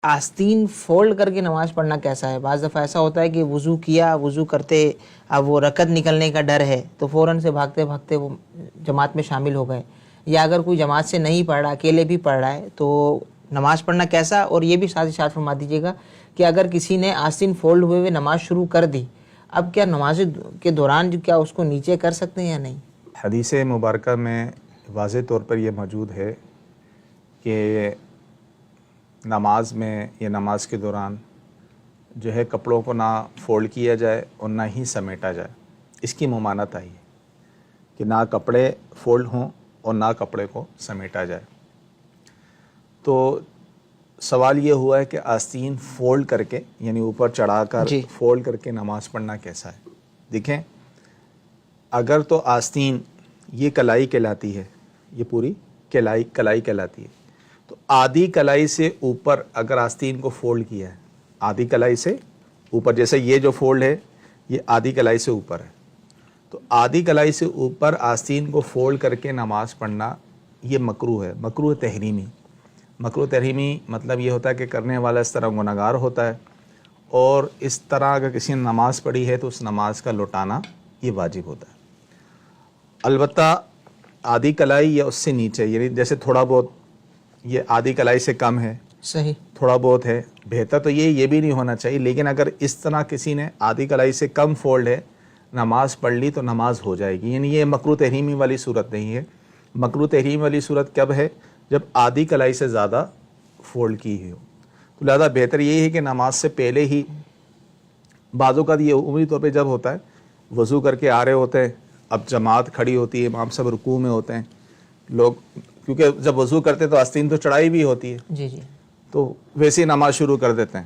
آستین fold کر کے نماز پڑھنا کیسا ہے؟ بعض دفعہ ایسا ہوتا ہے کہ وضو کیا، وضو کرتے اب وہ رکعت نکلنے کا ڈر ہے تو فوراً سے بھاگتے بھاگتے وہ جماعت میں شامل ہو گئے، یا اگر کوئی جماعت سے نہیں پڑھ رہا، اکیلے بھی پڑھ رہا ہے تو نماز پڑھنا کیسا؟ اور یہ بھی ساتھ ہی ساتھ فرما دیجیے گا کہ اگر کسی نے آستین فولڈ ہوئے ہوئے نماز شروع کر دی، اب کیا نماز کے دوران کیا اس کو نیچے کر سکتے ہیں یا نہیں؟ حدیث مبارکہ میں واضح طور پر یہ موجود ہے کہ نماز میں یا نماز کے دوران جو ہے کپڑوں کو نہ فولڈ کیا جائے اور نہ ہی سمیٹا جائے۔ اس کی ممانعت آئی ہے کہ نہ کپڑے فولڈ ہوں اور نہ کپڑے کو سمیٹا جائے۔ تو سوال یہ ہوا ہے کہ آستین فولڈ کر کے یعنی اوپر چڑھا کر فولڈ کر کے نماز پڑھنا کیسا ہے؟ دیکھیں، اگر تو آستین یہ کلائی کہلاتی ہے، یہ پوری کلائی کہلاتی ہے، تو آدھی کلائی سے اوپر اگر آستین کو فولڈ کیا ہے، آدھی کلائی سے اوپر، جیسے یہ جو فولڈ ہے یہ آدھی کلائی سے اوپر ہے، تو آدھی کلائی سے اوپر آستین کو فولڈ کر کے نماز پڑھنا یہ مکروہ ہے، مکروہ تحریمی۔ مکروہ تحریمی مطلب یہ ہوتا ہے کہ کرنے والا اس طرح گنہگار ہوتا ہے، اور اس طرح اگر کسی نے نماز پڑھی ہے تو اس نماز کا لوٹانا یہ واجب ہوتا ہے۔ البتہ آدھی کلائی یا اس سے نیچے، یعنی جیسے تھوڑا بہت یہ آدھی کلائی سے کم ہے، صحیح، تھوڑا بہت ہے، بہتر تو یہ بھی نہیں ہونا چاہیے، لیکن اگر اس طرح کسی نے آدھی کلائی سے کم فولڈ ہے نماز پڑھ لی تو نماز ہو جائے گی، یعنی یہ مکروہ تحریمی والی صورت نہیں ہے۔ مکروہ تحریمی والی صورت کب ہے؟ جب آدھی کلائی سے زیادہ فولڈ کی ہو، تو لہذا بہتر یہی ہے کہ نماز سے پہلے ہی، بعض اوقات یہ عمومی طور پہ جب ہوتا ہے وضو کر کے آ رہے ہوتے ہیں، اب جماعت کھڑی ہوتی ہے، امام سب رکوع میں ہوتے ہیں، لوگ کیونکہ جب وضو کرتے تو آستین تو چڑھائی بھی ہوتی ہے، جی، تو ویسے ہی نماز شروع کر دیتے ہیں،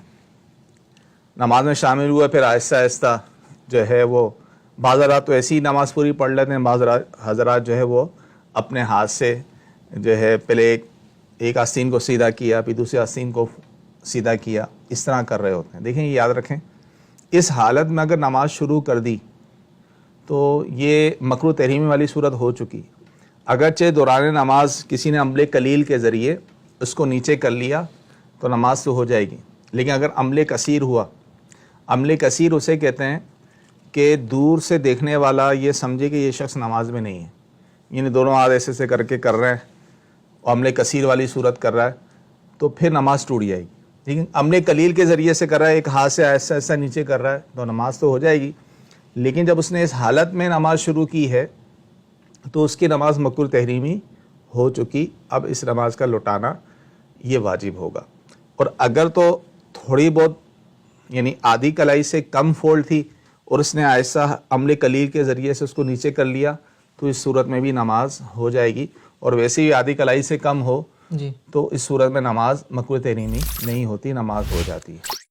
نماز میں شامل ہوئے، پھر آہستہ آہستہ جو ہے وہ بعض حضرات تو ایسی ہی نماز پوری پڑھ لیتے ہیں، بعض حضرات جو ہے وہ اپنے ہاتھ سے جو ہے پہلے ایک آستین کو سیدھا کیا، پھر دوسری آستین کو سیدھا کیا، اس طرح کر رہے ہوتے ہیں۔ دیکھیں، یہ یاد رکھیں، اس حالت میں اگر نماز شروع کر دی تو یہ مکروہ تحریمی والی صورت ہو چکی۔ اگرچہ دوران نماز کسی نے عمل قلیل کے ذریعے اس کو نیچے کر لیا تو نماز تو ہو جائے گی، لیکن اگر عمل کثیر ہوا، عمل کثیر اسے کہتے ہیں کہ دور سے دیکھنے والا یہ سمجھے کہ یہ شخص نماز میں نہیں ہے، یعنی دونوں ہاتھ ایسے سے کر کے کر رہے ہیں اور عمل کثیر والی صورت کر رہا ہے، تو پھر نماز ٹوٹ جائے گی۔ لیکن عمل قلیل کے ذریعے سے کر رہا ہے، ایک ہاتھ سے ایسا ایسا نیچے کر رہا ہے، تو نماز تو ہو جائے گی، لیکن جب اس نے اس حالت میں نماز شروع کی ہے تو اس کی نماز مکروہ تحریمی ہو چکی۔ اب اس نماز کا لوٹانا یہ واجب ہوگا۔ اور اگر تو تھوڑی بہت یعنی آدھی کلائی سے کم فولڈ تھی اور اس نے ایسا عمل قلیل کے ذریعے سے اس کو نیچے کر لیا تو اس صورت میں بھی نماز ہو جائے گی، اور ویسے ہی آدھی کلائی سے کم ہو تو اس صورت میں نماز مکروہ تحریمی نہیں ہوتی، نماز ہو جاتی ہے۔